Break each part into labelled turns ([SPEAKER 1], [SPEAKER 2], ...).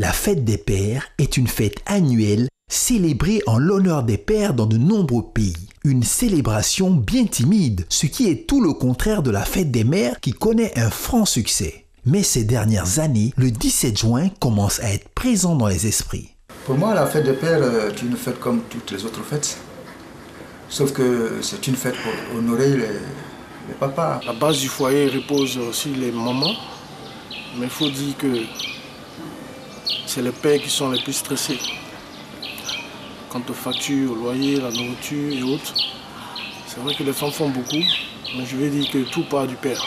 [SPEAKER 1] La fête des pères est une fête annuelle célébrée en l'honneur des pères dans de nombreux pays. Une célébration bien timide, ce qui est tout le contraire de la fête des mères qui connaît un franc succès. Mais ces dernières années, le 17 juin commence à être présent dans les esprits.
[SPEAKER 2] Pour moi, la fête des pères est une fête comme toutes les autres fêtes. Sauf que c'est une fête pour honorer les papas.
[SPEAKER 3] La base du foyer repose aussi les mamans. Mais il faut dire que c'est les pères qui sont les plus stressés. Quant aux factures, au loyer, la nourriture et autres, c'est vrai que les femmes font beaucoup, mais je vais dire que tout part du père.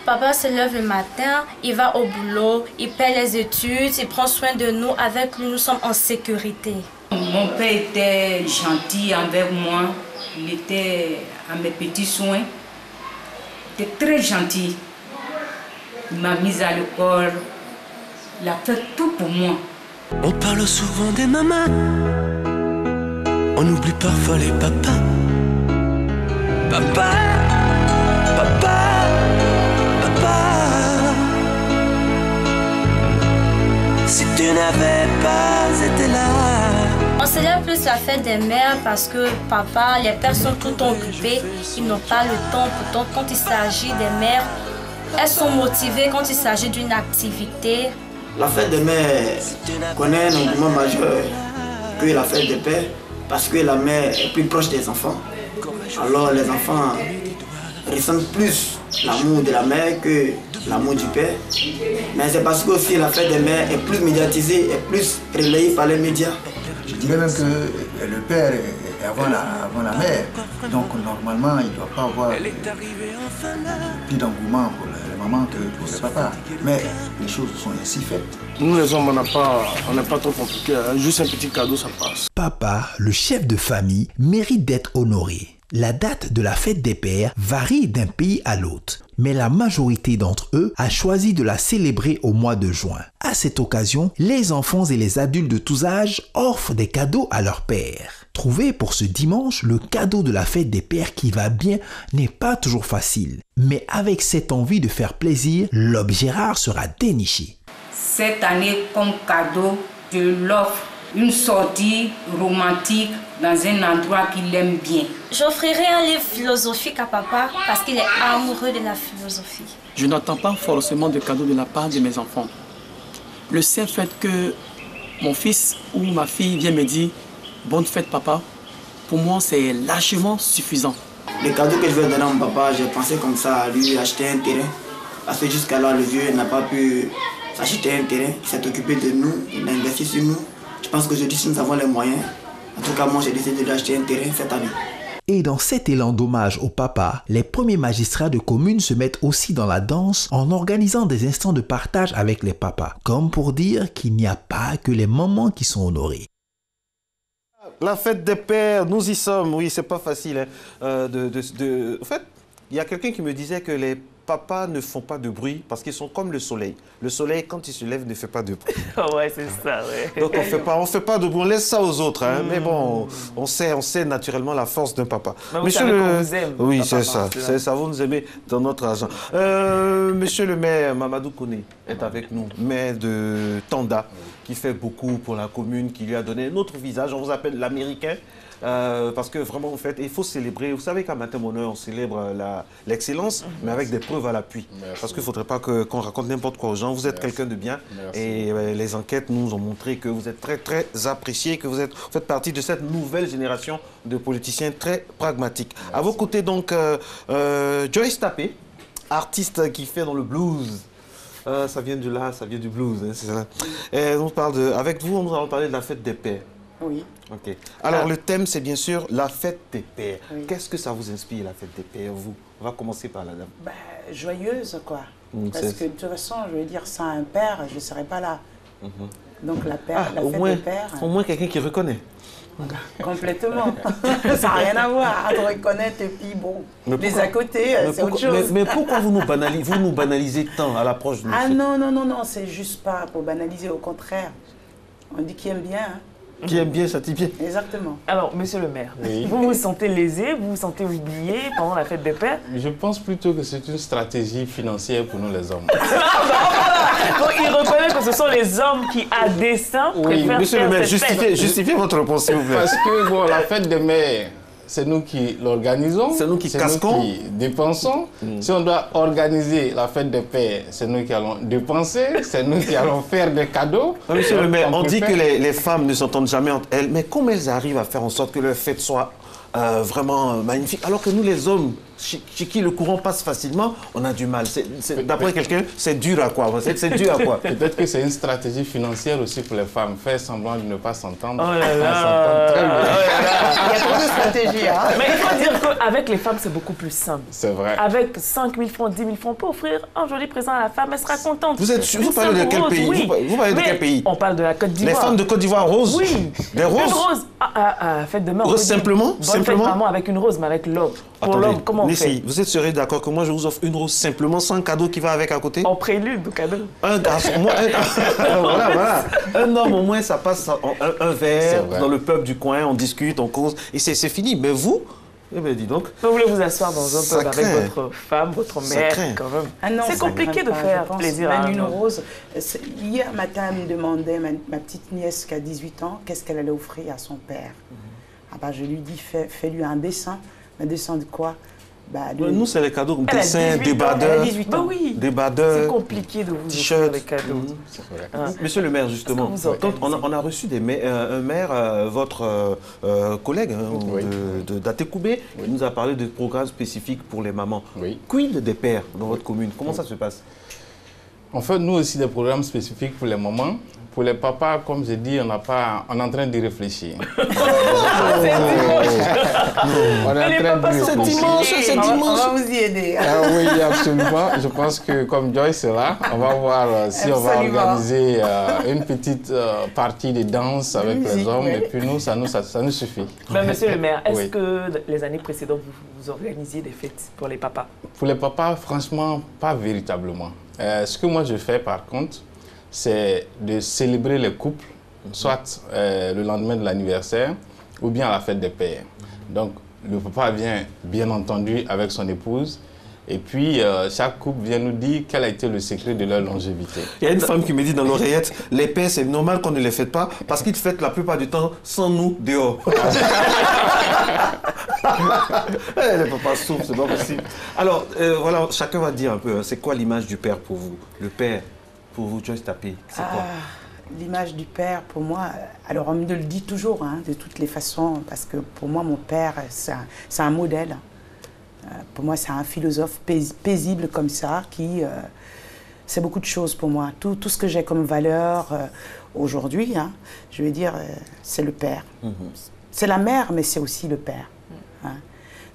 [SPEAKER 4] Papa se lève le matin, il va au boulot, il paie les études, il prend soin de nous. Avec lui, nous sommes en sécurité.
[SPEAKER 5] Mon père était gentil envers moi, il était à mes petits soins. Il était très gentil. Il m'a mise à l'école, il a fait tout pour moi.
[SPEAKER 6] On parle souvent des mamans, on oublie parfois les papas. Papa, papa, papa. Si tu n'avais pas été là.
[SPEAKER 4] On célèbre plus la fête des mères parce que papa, les pères sont tout le temps occupés. Ils n'ont pas le temps. Pourtant, quand il s'agit des mères, elles sont motivées quand il s'agit d'une activité.
[SPEAKER 7] La fête des mères connaît un engouement majeur que la fête des pères parce que la mère est plus proche des enfants. Alors les enfants ressentent plus l'amour de la mère que l'amour du père. Mais c'est parce que aussi la fête des mères est plus médiatisée, est plus relayée par les médias.
[SPEAKER 2] Je dirais même que le père est avant la mère. Donc normalement, il ne doit pas avoir plus d'engouement pour les mamans que pour les papas. Mais les choses sont ainsi faites.
[SPEAKER 3] Nous les hommes, on n'est pas trop compliqués. Juste un petit cadeau, ça passe.
[SPEAKER 1] Papa, le chef de famille, mérite d'être honoré. La date de la fête des pères varie d'un pays à l'autre, mais la majorité d'entre eux a choisi de la célébrer au mois de juin. À cette occasion, les enfants et les adultes de tous âges offrent des cadeaux à leur père. Trouver pour ce dimanche le cadeau de la fête des pères qui va bien n'est pas toujours facile, mais avec cette envie de faire plaisir, l'objet rare sera déniché.
[SPEAKER 5] Cette année, comme cadeau, je l'offre une sortie romantique dans un endroit qu'il aime bien.
[SPEAKER 4] J'offrirai un livre philosophique à papa parce qu'il est amoureux de la philosophie.
[SPEAKER 8] Je n'attends pas forcément de cadeaux de la part de mes enfants. Le seul fait que mon fils ou ma fille vient me dire « Bonne fête papa », pour moi c'est largement suffisant.
[SPEAKER 7] Les cadeaux que je vais donner à mon papa, j'ai pensé comme ça à lui acheter un terrain. Parce que jusqu'alors le vieux n'a pas pu s'acheter un terrain, il s'est occupé de nous, il a investi sur nous. Je pense qu'aujourd'hui, si nous avons les moyens, en tout cas moi j'ai décidé de lui acheter un terrain cette année.
[SPEAKER 1] Et dans cet élan d'hommage au papa, les premiers magistrats de commune se mettent aussi dans la danse en organisant des instants de partage avec les papas, comme pour dire qu'il n'y a pas que les mamans qui sont honorées.
[SPEAKER 9] La fête des pères, nous y sommes, oui, c'est pas facile. Hein, En fait, il y a quelqu'un qui me disait que les papas ne font pas de bruit parce qu'ils sont comme le soleil. Le soleil, quand il se lève, ne fait pas de bruit.
[SPEAKER 8] Ouais, c'est ça, ouais.
[SPEAKER 9] Donc on fait pas de bruit, on laisse ça aux autres. Hein. Mais bon, on sait naturellement la force d'un papa.
[SPEAKER 8] Mais vous savez qu'on vous aime.
[SPEAKER 9] Oui, c'est ça, vous nous aimez dans notre argent. Monsieur le maire Mamadou Koné est avec nous, maire de Tanda, qui fait beaucoup pour la commune, qui lui a donné un autre visage. On vous appelle l'Américain. Parce que vraiment, en fait, il faut célébrer. Vous savez qu'à Matin Bonheur, on célèbre l'excellence, mais avec des preuves à l'appui. Parce qu'il ne faudrait pas qu'on raconte n'importe quoi aux gens. Vous êtes quelqu'un de bien. Et les enquêtes nous ont montré que vous êtes très, très apprécié, que vous faites partie de cette nouvelle génération de politiciens très pragmatiques. Merci. À vos côtés, donc, Joyce Tapé, artiste qui fait dans le blues. Ça vient de là, ça vient du blues. Hein, c'est ça. Et avec vous, nous allons parler de la fête des pères.
[SPEAKER 10] Oui.
[SPEAKER 9] Ok. Alors, le thème, c'est bien sûr la fête des pères.
[SPEAKER 10] Oui.
[SPEAKER 9] Qu'est-ce que ça vous inspire, la fête des pères, vous? On va commencer par la dame.
[SPEAKER 10] Ben, joyeuse, quoi. Parce que de toute façon, je veux dire, sans un père, je ne serais pas là. Donc, la fête des pères...
[SPEAKER 9] Au moins, quelqu'un qui reconnaît.
[SPEAKER 10] Complètement. Ça n'a rien à voir entre reconnaître et puis bon, les à côté, c'est autre chose.
[SPEAKER 9] Mais pourquoi vous nous banalisez tant à l'approche de nous?
[SPEAKER 10] Ah non, c'est juste pas pour banaliser, au contraire. On dit qu'il aime bien. Hein.
[SPEAKER 9] Qui aime bien, châtie bien.
[SPEAKER 10] Exactement.
[SPEAKER 11] Alors, monsieur le maire,
[SPEAKER 12] Oui.
[SPEAKER 11] vous vous sentez lésé, vous vous sentez oublié pendant la fête des pères?
[SPEAKER 12] Je pense plutôt que c'est une stratégie financière pour nous les hommes.
[SPEAKER 11] Donc, il reconnaît que ce sont les hommes qui, à dessein, préfèrent
[SPEAKER 9] Monsieur le
[SPEAKER 11] faire
[SPEAKER 9] maire,
[SPEAKER 11] cette fête.
[SPEAKER 9] justifiez votre réponse, s'il vous plaît.
[SPEAKER 12] Parce que bon, la fête des mères, c'est nous qui l'organisons.
[SPEAKER 9] C'est nous qui casquons.
[SPEAKER 12] Nous qui dépensons. Si on doit organiser la fête des pères, c'est nous qui allons dépenser. C'est nous qui allons faire des cadeaux.
[SPEAKER 9] Monsieur le maire, on dit
[SPEAKER 12] préfère-
[SPEAKER 9] que les femmes ne s'entendent jamais entre elles, mais comment elles arrivent à faire en sorte que leur fête soit vraiment magnifique, alors que nous, les hommes, chez qui le courant passe facilement, on a du mal. D'après quelqu'un, c'est dur à quoi? C'est dur à quoi?
[SPEAKER 12] Peut-être que c'est une stratégie financière aussi pour les femmes. Faire semblant de ne pas s'entendre.
[SPEAKER 11] Oh là
[SPEAKER 12] Elles
[SPEAKER 11] là.
[SPEAKER 12] s'entendent très bien.
[SPEAKER 10] Il y a trop de stratégies. Hein.
[SPEAKER 11] Mais il faut dire qu'avec les femmes, c'est beaucoup plus simple.
[SPEAKER 12] C'est vrai.
[SPEAKER 11] Avec 5 000 francs, 10 000 francs, pour offrir un joli présent à la femme, elle sera contente.
[SPEAKER 9] Vous parlez de quel pays? Vous parlez de quel pays?
[SPEAKER 11] On parle de la Côte d'Ivoire.
[SPEAKER 9] Les femmes de Côte d'Ivoire roses?
[SPEAKER 11] Oui.
[SPEAKER 9] Des roses?
[SPEAKER 11] Une rose. Fête de mère.
[SPEAKER 9] Rose simplement?
[SPEAKER 11] Bonne fête maman avec une rose, mais avec l'homme. Pour
[SPEAKER 9] Attendez,
[SPEAKER 11] l'homme, comment on fait?
[SPEAKER 9] Nessie, vous serez d'accord que moi je vous offre une rose simplement sans cadeau qui va avec à côté?
[SPEAKER 11] En prélude au cadeau.
[SPEAKER 9] Un garçon, voilà. Un homme au moins ça passe un verre dans le peuple du coin, on discute, on cause et c'est fini. Mais vous, eh bien dis donc.
[SPEAKER 11] Vous voulez vous asseoir dans un pub avec
[SPEAKER 9] craint.
[SPEAKER 11] votre femme, votre
[SPEAKER 9] Ça
[SPEAKER 11] mère
[SPEAKER 9] craint.
[SPEAKER 11] quand même.
[SPEAKER 10] Ah non,
[SPEAKER 11] c'est
[SPEAKER 10] ça
[SPEAKER 11] compliqué
[SPEAKER 10] craint
[SPEAKER 11] de
[SPEAKER 10] pas,
[SPEAKER 11] faire
[SPEAKER 10] je pense.
[SPEAKER 11] plaisir à
[SPEAKER 10] Même
[SPEAKER 11] un
[SPEAKER 10] une
[SPEAKER 11] homme.
[SPEAKER 10] rose. Hier matin, elle me demandait, ma petite nièce qui a 18 ans, qu'est-ce qu'elle allait offrir à son père. Ah bah, je lui dis, fais-lui un dessin. Un dessin de quoi? Bah,
[SPEAKER 9] Nous, c'est les cadeaux,
[SPEAKER 11] Elle a
[SPEAKER 9] dessin,
[SPEAKER 11] 18 ans,
[SPEAKER 9] débardeur,
[SPEAKER 11] elle a 18 ans. Bah oui.
[SPEAKER 9] débardeur,
[SPEAKER 11] C'est compliqué de vous offrir
[SPEAKER 9] t-shirt.
[SPEAKER 11] des cadeaux.
[SPEAKER 9] Monsieur le maire, justement,
[SPEAKER 11] Est-ce que vous
[SPEAKER 9] quand on a reçu un maire, votre collègue d'Atekoubé, qui nous a parlé de programmes spécifiques pour les mamans. Quid des pères dans votre commune? Comment ça se passe?
[SPEAKER 12] En fait, nous aussi, des programmes spécifiques pour les mamans. Pour les papas, comme j'ai dit, on est en train d'y réfléchir.
[SPEAKER 9] C'est dimanche, c'est dimanche.
[SPEAKER 10] On va vous y aider.
[SPEAKER 12] Ah oui, absolument. Je pense que comme Joyce est là, on va voir si on va organiser une petite partie de danse avec les hommes. Et puis nous, ça nous suffit.
[SPEAKER 11] Ben, monsieur le maire, est-ce
[SPEAKER 12] Oui.
[SPEAKER 11] que les années précédentes, vous organisiez des fêtes pour les papas?
[SPEAKER 12] Pour les papas, franchement, pas véritablement. Ce que moi je fais par contre, c'est de célébrer les couples, soit le lendemain de l'anniversaire ou bien à la fête des pères. Donc le papa vient bien entendu avec son épouse et puis chaque couple vient nous dire quel a été le secret de leur longévité.
[SPEAKER 9] Il y a une femme qui me dit dans l'oreillette, les pères c'est normal qu'on ne les fête pas parce qu'ils fêtent la plupart du temps sans nous dehors. Les papas souffrent, c'est pas possible. Alors voilà, chacun va dire un peu, c'est quoi l'image du père pour vous? Le père, pour vous, Joyce Tapie, c'est quoi?
[SPEAKER 10] L'image du père, pour moi, alors on me le dit toujours, hein, de toutes les façons, parce que pour moi, mon père, c'est un modèle. Pour moi, c'est un philosophe paisible comme ça, qui... c'est beaucoup de choses pour moi. Tout ce que j'ai comme valeur aujourd'hui, hein, je veux dire, c'est le père. C'est la mère, mais c'est aussi le père. Hein.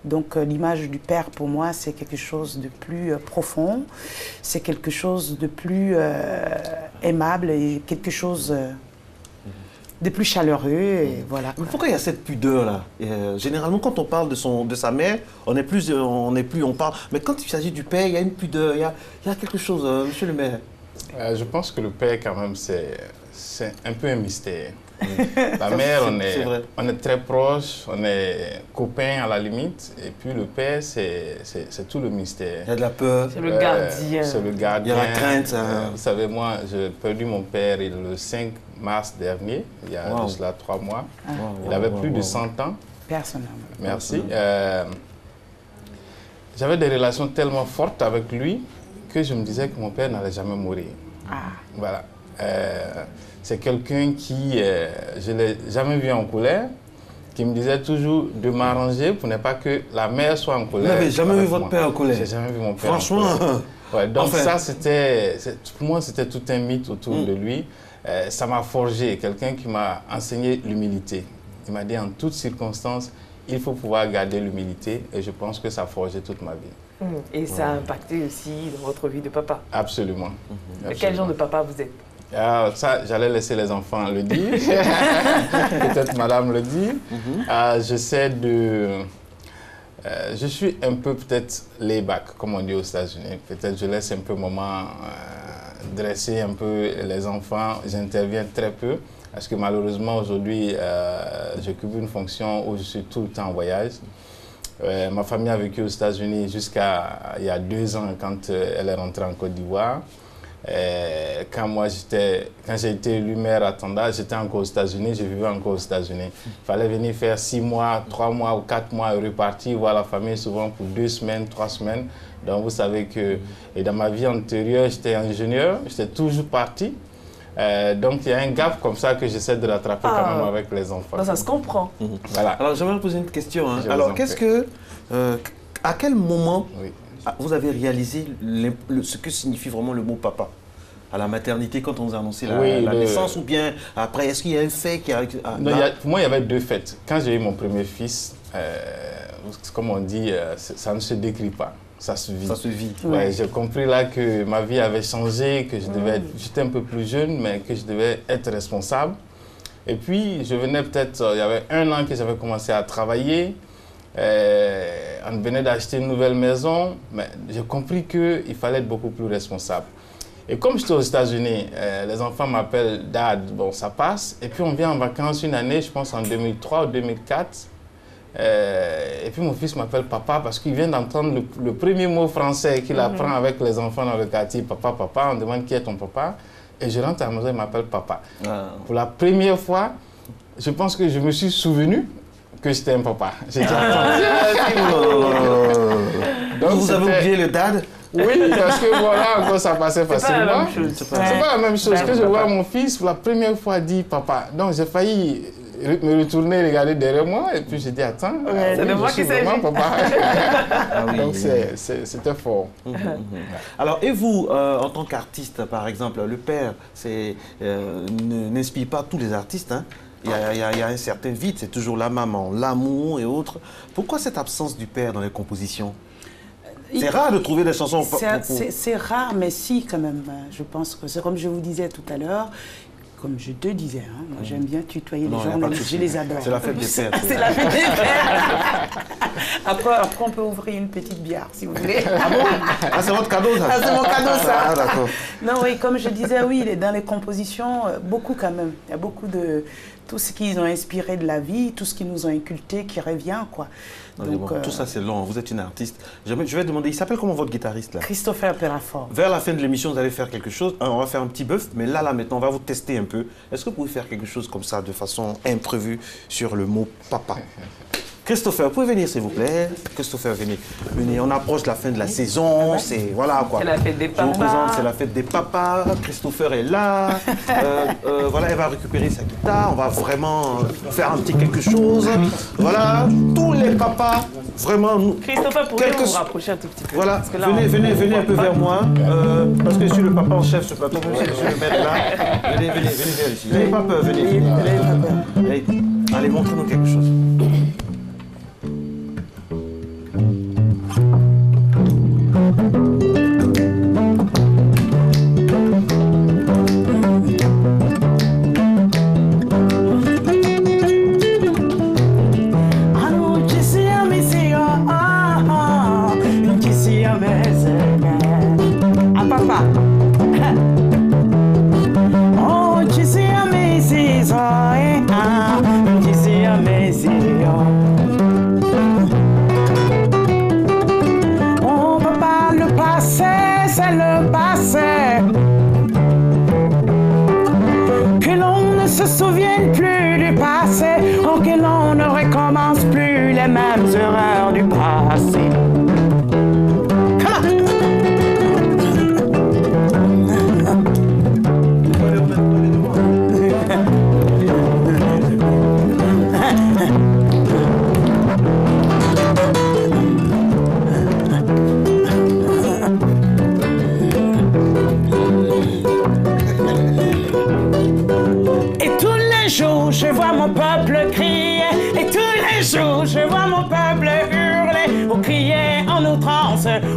[SPEAKER 10] Donc l'image du père, pour moi, c'est quelque chose de plus profond, c'est quelque chose de plus aimable et quelque chose de plus chaleureux. Et voilà.
[SPEAKER 9] Mais pourquoi il y a cette pudeur-là? Généralement, quand on parle de sa mère, on parle. Mais quand il s'agit du père, il y a une pudeur, il y a quelque chose, monsieur le maire.
[SPEAKER 12] Je pense que le père, quand même, c'est un peu un mystère. La mère, on est très proches, on est copains à la limite. Et puis le père, c'est tout le mystère.
[SPEAKER 9] Il y a de la peur.
[SPEAKER 11] C'est le gardien.
[SPEAKER 12] C'est le gardien.
[SPEAKER 9] Il y a la crainte.
[SPEAKER 12] Vous savez, moi, j'ai perdu mon père le 5 mars dernier, il y a de cela 3 mois. Il avait plus de 100 ans.
[SPEAKER 10] Personnellement.
[SPEAKER 12] Merci. J'avais des relations tellement fortes avec lui que je me disais que mon père n'allait jamais mourir. Voilà. C'est quelqu'un qui, je ne l'ai jamais vu en colère, qui me disait toujours de m'arranger pour ne pas que la mère soit en colère.
[SPEAKER 9] Vous n'avez jamais vu votre père en colère?
[SPEAKER 12] J'ai jamais vu mon père
[SPEAKER 9] Franchement.
[SPEAKER 12] en colère. Ouais, donc
[SPEAKER 9] enfin.
[SPEAKER 12] ça, pour moi, c'était tout un mythe autour de lui. Ça m'a forgé, quelqu'un qui m'a enseigné l'humilité. Il m'a dit en toutes circonstances, il faut pouvoir garder l'humilité et je pense que ça a forgé toute ma vie.
[SPEAKER 11] Et ça a impacté aussi dans votre vie de papa?
[SPEAKER 12] Absolument.
[SPEAKER 11] Quel genre de papa vous êtes?
[SPEAKER 12] Ça, j'allais laisser les enfants le dire. Peut-être madame le dit. J'essaie de... je suis un peu peut-être laid-back, comme on dit aux États-Unis. Peut-être je laisse un peu maman dresser un peu les enfants. J'interviens très peu. Parce que malheureusement, aujourd'hui, j'occupe une fonction où je suis tout le temps en voyage. Ma famille a vécu aux États-Unis jusqu'à il y a 2 ans quand elle est rentrée en Côte d'Ivoire. Quand j'ai été élu maire à Tanda, j'étais encore aux États-Unis, je vivais encore aux États-Unis. Il fallait venir faire 6 mois, 3 mois ou 4 mois et repartir voir la famille souvent pour 2 semaines, 3 semaines. Donc vous savez que et dans ma vie antérieure, j'étais ingénieur, j'étais toujours parti. Donc il y a un gap comme ça que j'essaie de rattraper quand même avec les enfants.
[SPEAKER 11] Ça se comprend.
[SPEAKER 9] Voilà. Alors j'aimerais poser une question. Hein. Alors qu'est-ce que, à quel moment vous avez réalisé ce que signifie vraiment le mot papa? À la maternité, quand on vous a annoncé la naissance, ou bien après, est-ce qu'il y a un fait qui a...
[SPEAKER 12] Non, pour moi, il y avait 2 faits. Quand j'ai eu mon premier fils, comme on dit, ça ne se décrit pas. Ça se vit.
[SPEAKER 9] Ça se vit.
[SPEAKER 12] Ouais, j'ai compris là que ma vie avait changé, que je devais j'étais un peu plus jeune, mais que je devais être responsable. Et puis, je venais peut-être, il y avait 1 an que j'avais commencé à travailler. On venait d'acheter une nouvelle maison, mais j'ai compris qu'il fallait être beaucoup plus responsable. Et comme j'étais aux États-Unis, les enfants m'appellent Dad, bon ça passe. Et puis on vient en vacances une année, je pense en 2003 ou 2004. Et puis mon fils m'appelle Papa parce qu'il vient d'entendre le premier mot français qu'il apprend avec les enfants dans le quartier. Papa, papa, on demande qui est ton papa. Et je rentre à la maison, il m'appelle Papa. Pour la première fois, je pense que je me suis souvenu que c'était un papa. J'ai dit,
[SPEAKER 9] donc vous avez oublié le Dad?
[SPEAKER 12] Oui, parce que voilà, encore ça passait facilement. C'est pas la même chose. Que je vois mon fils pour la première fois dire papa. Donc j'ai failli me retourner, regarder derrière moi, et puis j'ai dit attends,
[SPEAKER 11] c'est de moi qui s'agit.
[SPEAKER 12] Papa. Donc c'était fort.
[SPEAKER 9] Alors et vous, en tant qu'artiste par exemple, le père n'inspire pas tous les artistes, hein? Il y a un certain vide, c'est toujours la maman, l'amour et autres. Pourquoi cette absence du père dans les compositions? C'est rare de trouver des chansons...
[SPEAKER 10] C'est rare, mais si quand même. Je pense que c'est comme je vous disais tout à l'heure, comme je te disais, hein, moi j'aime bien tutoyer les gens, je les adore.
[SPEAKER 9] C'est la fête des pères.
[SPEAKER 10] C'est la fête des pères. Après, on peut ouvrir une petite bière, si vous voulez.
[SPEAKER 9] Ah bon? Ah, c'est votre cadeau, ça?
[SPEAKER 10] Ah, c'est mon cadeau, ça.
[SPEAKER 9] Ah, d'accord.
[SPEAKER 10] Non, oui, comme je disais, oui, dans les compositions, beaucoup quand même. Il y a beaucoup de... Tout ce qu'ils ont inspiré de la vie, tout ce qu'ils nous ont inculqué qui revient, quoi.
[SPEAKER 9] Donc, bon, tout ça, c'est long. Vous êtes une artiste. Je vais demander, il s'appelle comment votre guitariste, là?
[SPEAKER 10] Christopher Pérafort.
[SPEAKER 9] Vers la fin de l'émission, vous allez faire quelque chose. On va faire un petit bœuf, mais là, maintenant, on va vous tester un peu. Est-ce que vous pouvez faire quelque chose comme ça, de façon imprévue, sur le mot papa? Christopher, vous pouvez venir s'il vous plaît. Christopher, venez. On approche de la fin de la saison, c'est voilà quoi.
[SPEAKER 11] C'est la fête des papas.
[SPEAKER 9] Je vous présente, c'est la fête des papas. Christopher est là. Voilà, elle va récupérer sa guitare. On va vraiment faire un petit quelque chose. Voilà, tous les papas, vraiment.
[SPEAKER 11] Christopher, pourriez-vous vous rapprocher un tout petit peu?
[SPEAKER 9] Voilà, venez un peu vers moi. Parce que je suis le papa en chef sur ce plateau. Je vais le mettre là. Venez vers ici. N'ayez pas peur, venez. Allez, montrez-nous quelque chose.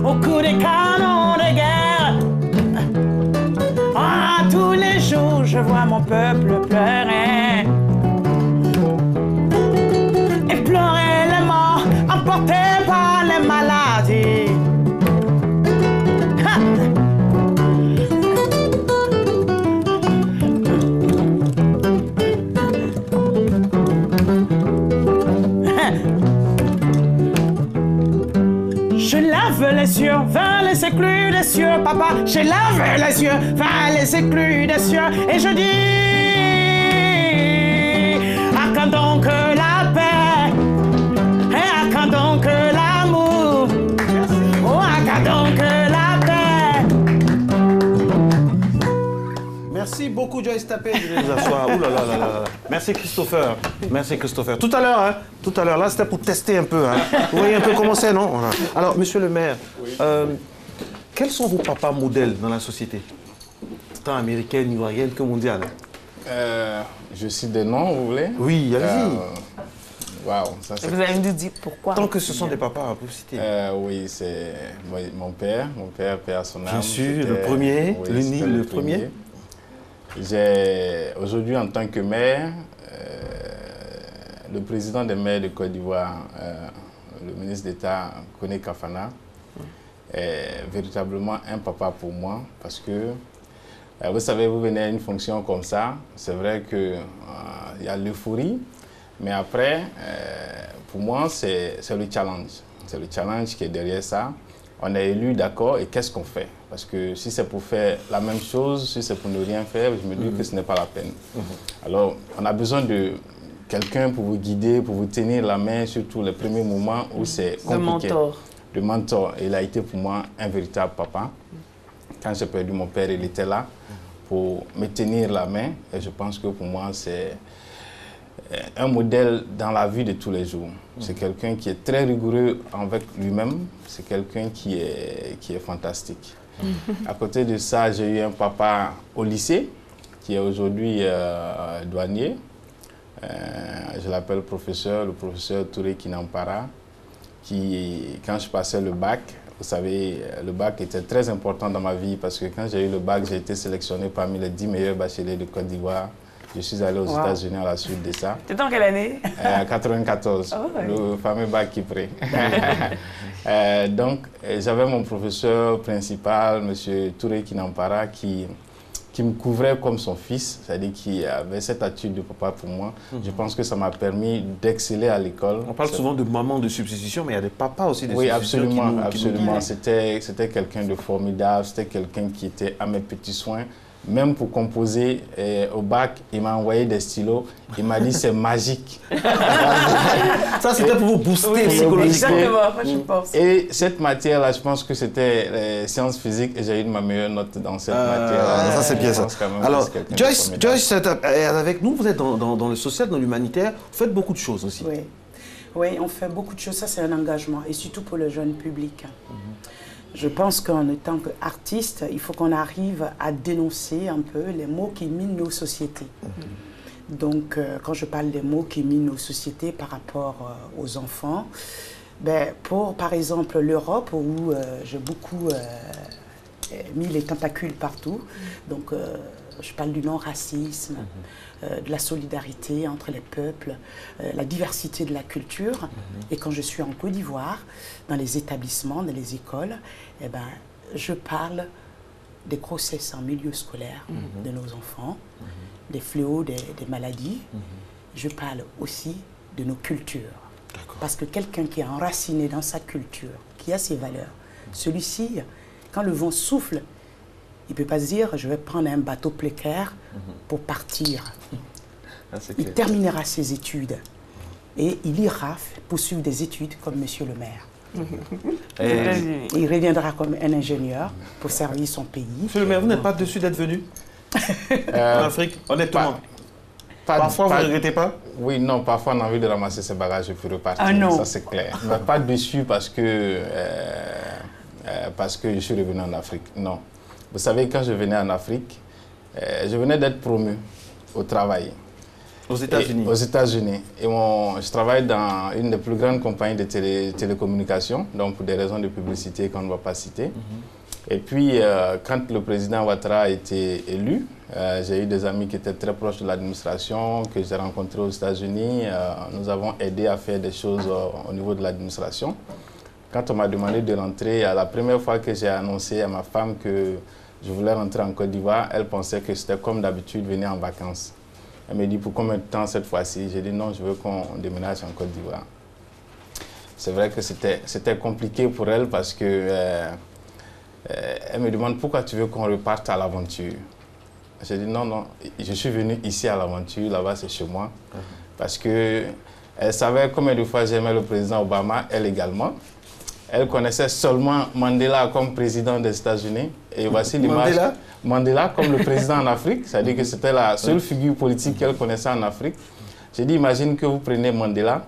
[SPEAKER 13] Au coup des canons de guerre. Ah, tous les jours je vois mon peuple pleurer. Et pleurer les morts emportés par les maladies. les éclus des cieux, papa, j'ai lavé les yeux vers les éclus des cieux, et je dis, à quand donc la paix, et à quand donc l'amour, oh, à quand donc la paix.
[SPEAKER 9] Merci beaucoup Joyce Tapé de nous asseoir. Ouh là là là là. Merci Christopher. Merci Christopher. Tout à l'heure, là c'était pour tester un peu. Hein. Vous voyez un peu comment c'est, non? Alors, monsieur le maire, quels sont vos papas modèles dans la société? Tant américaine, ivoirienne que mondiale?
[SPEAKER 12] Je cite des noms, vous voulez?
[SPEAKER 9] Oui, allez-y.
[SPEAKER 11] Wow, vous allez nous dire pourquoi?
[SPEAKER 9] Tant que ce sont des papas, vous citez.
[SPEAKER 12] Oui, c'est mon père, paix à son âme.
[SPEAKER 9] Bien sûr, le premier,
[SPEAKER 12] oui,
[SPEAKER 9] le premier.
[SPEAKER 12] J'ai aujourd'hui en tant que maire, le président des maires de Côte d'Ivoire, le ministre d'État Koné Kafana, est véritablement un papa pour moi parce que, vous savez, vous venez à une fonction comme ça, c'est vrai qu'il y a l'euphorie, mais après, pour moi, c'est le challenge. C'est le challenge qui est derrière ça. On est élu, d'accord, et qu'est-ce qu'on fait? Parce que si c'est pour faire la même chose, si c'est pour ne rien faire, je me dis que ce n'est pas la peine. Alors, on a besoin de quelqu'un pour vous guider, pour vous tenir la main, surtout les premiers moments où c'est compliqué.
[SPEAKER 11] Le mentor.
[SPEAKER 12] Le mentor. Il a été pour moi un véritable papa. Quand j'ai perdu mon père, il était là pour me tenir la main. Et je pense que pour moi, c'est un modèle dans la vie de tous les jours. C'est quelqu'un qui est très rigoureux avec lui-même. C'est quelqu'un qui est fantastique. À côté de ça, j'ai eu un papa au lycée, qui est aujourd'hui douanier. Je l'appelle le professeur Touré Kinampara, qui, quand je passais le bac, vous savez, le bac était très important dans ma vie parce que quand j'ai eu le bac, j'ai été sélectionné parmi les 10 meilleurs bacheliers de Côte d'Ivoire. Je suis allé aux États-Unis à la suite de ça.
[SPEAKER 11] C'était en quelle année?
[SPEAKER 12] 94, le fameux bac Kipré. Donc, j'avais mon professeur principal, M. Touré Kinampara, qui me couvrait comme son fils, c'est-à-dire qui avait cette attitude de papa pour moi. Je pense que ça m'a permis d'exceller à l'école.
[SPEAKER 9] On parle souvent de maman de substitution, mais il y a des papas aussi de substitution.
[SPEAKER 12] Oui, absolument. C'était quelqu'un de formidable, c'était quelqu'un qui était à mes petits soins. Même pour composer au bac, il m'a envoyé des stylos. Il m'a dit c'est magique.
[SPEAKER 9] Ça, c'était pour vous booster psychologiquement.
[SPEAKER 11] Exactement, je pense.
[SPEAKER 12] Et cette matière-là, je pense que c'était les sciences physiques et j'ai eu ma meilleure note dans cette matière-là.
[SPEAKER 9] Ça, c'est bien ça. Alors, Joyce est avec nous. Vous êtes dans le social, dans l'humanitaire. Vous faites beaucoup de choses aussi.
[SPEAKER 10] Oui, on fait beaucoup de choses. Ça, c'est un engagement. Et surtout pour le jeune public. Je pense qu'en tant qu'artiste, il faut qu'on arrive à dénoncer un peu les maux qui minent nos sociétés. Donc, quand je parle des maux qui minent nos sociétés par rapport aux enfants, pour, par exemple, l'Europe, où j'ai beaucoup mis les tentacules partout, donc je parle du non-racisme, de la solidarité entre les peuples, la diversité de la culture. Et quand je suis en Côte d'Ivoire, dans les établissements, dans les écoles, je parle des grossesses en milieu scolaire de nos enfants, des fléaux, des maladies. Je parle aussi de nos cultures. Parce que quelqu'un qui est enraciné dans sa culture, qui a ses valeurs, celui-ci, quand le vent souffle, il ne peut pas se dire, je vais prendre un bateau précaire pour partir. Il terminera ses études et il ira poursuivre des études comme monsieur le maire. Il reviendra comme un ingénieur pour servir son pays.
[SPEAKER 9] Monsieur le maire, vous n'êtes pas dessus d'être venu en Afrique, honnêtement? Parfois, vous ne regrettez pas?
[SPEAKER 12] Oui, non, parfois on a envie de ramasser ses bagages et puis repartir.
[SPEAKER 10] Ah non.
[SPEAKER 12] Ça, c'est clair. Mais pas dessus parce que je suis revenu en Afrique. Non. Vous savez, quand je venais en Afrique, je venais d'être promu au travail.
[SPEAKER 9] Aux États-Unis?
[SPEAKER 12] Aux États-Unis. Et je travaille dans une des plus grandes compagnies de télécommunications, donc pour des raisons de publicité qu'on ne va pas citer. Et puis, quand le président Ouattara a été élu, j'ai eu des amis qui étaient très proches de l'administration, que j'ai rencontrés aux États-Unis. Nous avons aidé à faire des choses au niveau de l'administration. Quand on m'a demandé de rentrer, la première fois que j'ai annoncé à ma femme que je voulais rentrer en Côte d'Ivoire, elle pensait que c'était comme d'habitude venir en vacances. Elle me dit, pour combien de temps cette fois-ci? J'ai dit non, je veux qu'on déménage en Côte d'Ivoire. C'est vrai que c'était compliqué pour elle parce que Elle me demande pourquoi tu veux qu'on reparte à l'aventure. J'ai dit non, non, je suis venu ici à l'aventure, là-bas c'est chez moi. Parce que elle savait combien de fois j'aimais le président Obama, elle également. Elle connaissait seulement Mandela comme président des États-Unis. Et voici l'image. Mandela comme le président en Afrique, c'est-à-dire que c'était la seule figure politique qu'elle connaissait en Afrique. J'ai dit, imagine que vous prenez Mandela,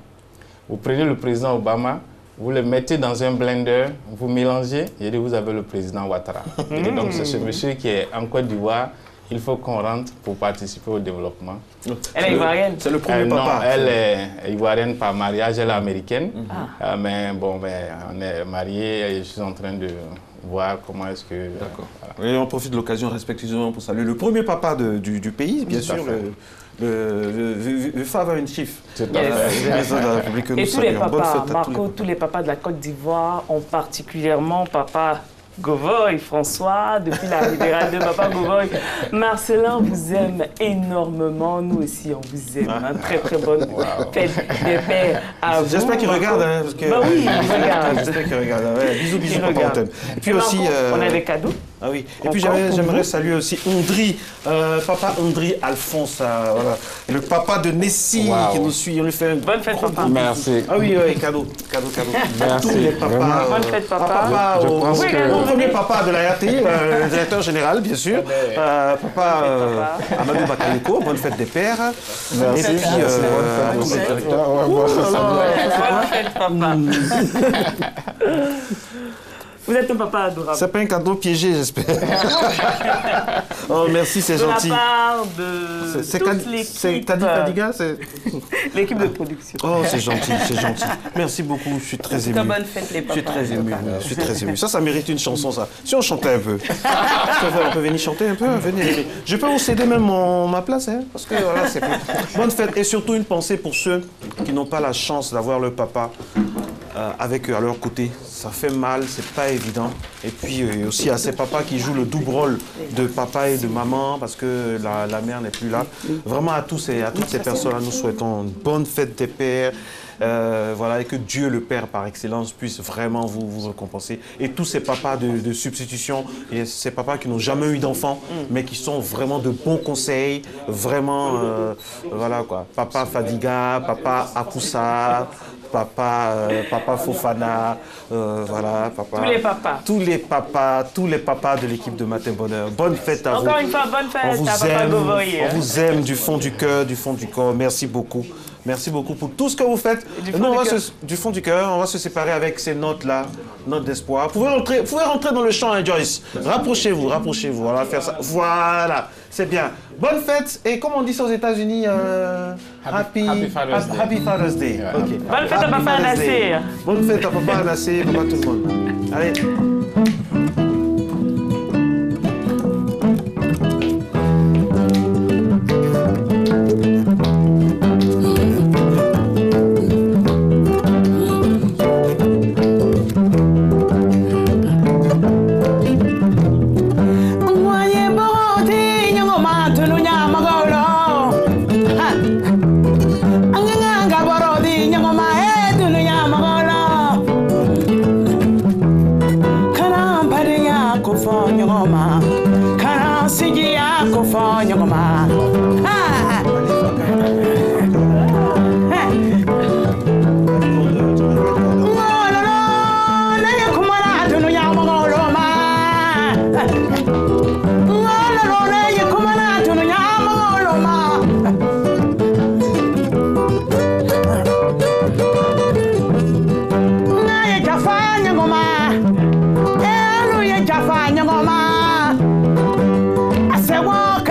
[SPEAKER 12] vous prenez le président Obama, vous le mettez dans un blender, vous mélangez, et vous avez le président Ouattara. Et donc c'est ce monsieur qui est en Côte d'Ivoire. Il faut qu'on rentre pour participer au développement.
[SPEAKER 11] Elle est ivoirienne?
[SPEAKER 9] C'est le premier papa.
[SPEAKER 12] Non, elle est ivoirienne par mariage, elle est américaine. Mais bon, on est mariés et je suis en train de voir comment est-ce que...
[SPEAKER 9] D'accord. Voilà. Et on profite de l'occasion respectivement pour saluer le premier papa du pays, bien sûr, le father in chief.
[SPEAKER 11] Et tous les papas, Marco, tous les papas de la Côte d'Ivoire, ont particulièrement papa Govoy, François, depuis la libérale de Papa Govoy. Marcelin vous aime énormément, nous aussi on vous aime. Très très bonne fête des pères à vous.
[SPEAKER 9] J'espère qu'il regarde. Hein, parce que,
[SPEAKER 11] bah oui, il regarde.
[SPEAKER 9] J'espère qu'il regarde. Ouais, bisous, bisous, papa, on t'aime. Et puis aussi...
[SPEAKER 11] on a des cadeaux.
[SPEAKER 9] Ah oui. Et puis j'aimerais saluer aussi Ondry, papa Ondry Alphonse, voilà. Le papa de Nessie qui nous suit. On lui fait un
[SPEAKER 11] bonne fête, papa.
[SPEAKER 12] Merci.
[SPEAKER 9] Ah oui, cadeau.
[SPEAKER 12] Merci.
[SPEAKER 9] Tous les papas.
[SPEAKER 11] Bonne fête, papa.
[SPEAKER 12] Je pense que...
[SPEAKER 9] Le premier papa de la RTI, le directeur général, bien sûr. Papa Amadou Bakayoko, bonne fête des pères.
[SPEAKER 12] Merci.
[SPEAKER 9] Et puis,
[SPEAKER 12] bonne
[SPEAKER 11] fête, papa. Vous êtes un papa adorable.
[SPEAKER 9] C'est pas un cadeau piégé, j'espère. Oh, merci, c'est gentil.
[SPEAKER 11] De la part de toute l'équipe.
[SPEAKER 9] C'est Kadiga,
[SPEAKER 11] l'équipe de production.
[SPEAKER 9] Oh, c'est gentil, c'est gentil. Merci beaucoup, je suis très ému.
[SPEAKER 11] Bonne fête, les papas.
[SPEAKER 9] Je suis très ému. Ça mérite une chanson, ça. Si on chantait un peu. On peut venir chanter un peu. Venez. Je peux vous céder même ma place, hein, parce que voilà, c'est bonne fête. Et surtout une pensée pour ceux qui n'ont pas la chance d'avoir leur papa avec eux à leur côté. Ça fait mal, c'est pas évident. Et puis aussi à ces papas qui jouent le double rôle de papa et de maman parce que la mère n'est plus là. Vraiment à toutes ces personnes-là, nous souhaitons une bonne fête des pères. Voilà, et que Dieu, le Père par excellence, puisse vraiment vous récompenser. Et tous ces papas de substitution, et ces papas qui n'ont jamais eu d'enfants, mais qui sont vraiment de bons conseils, vraiment, voilà quoi. Papa Fadiga, papa Akoussa, papa Fofana, voilà, papa. Tous les papas de l'équipe de Matin Bonheur. Bonne fête à vous.
[SPEAKER 11] Encore une fois, bonne fête à Papa Govoy.
[SPEAKER 9] On vous aime du fond du cœur, du fond du corps. Merci beaucoup. Merci beaucoup pour tout ce que vous faites. Du fond du cœur, on va se séparer avec ces notes-là, notes d'espoir. Vous pouvez rentrer dans le champ, hein, Joyce. Rapprochez-vous. On va faire ça. Voilà, c'est bien. Bonne fête. Et comme on dit ça aux États-Unis, Happy Father's Day.
[SPEAKER 12] Yeah.
[SPEAKER 9] Okay.
[SPEAKER 11] Bonne fête à Papa Anassé.
[SPEAKER 9] Bonne fête à Papa Anassé, papa tout le monde. Allez.
[SPEAKER 13] I said, walk,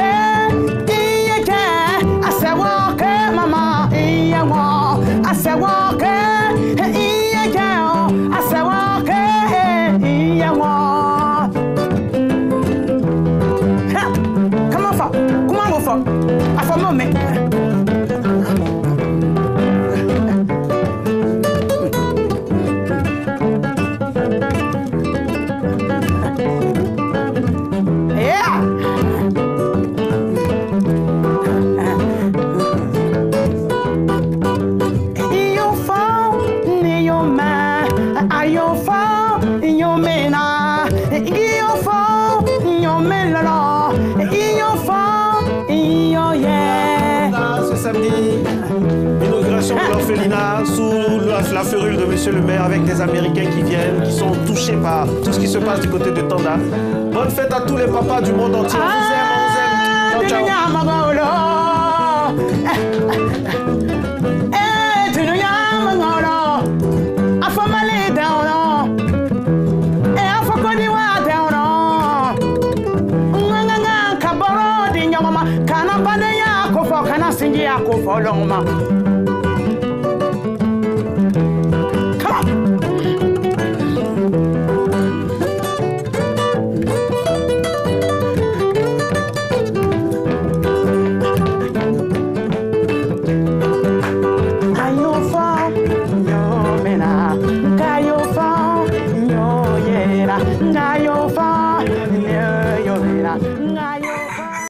[SPEAKER 9] Paulina, sous la férule de monsieur le maire, avec des Américains qui viennent, qui sont touchés par tout ce qui se passe du côté de Tanda. Bonne fête à tous les papas du monde entier. On vous aime, on vous aime. Ciao,
[SPEAKER 13] Kana bane ya ko fo kana sinji ya ko fo long ma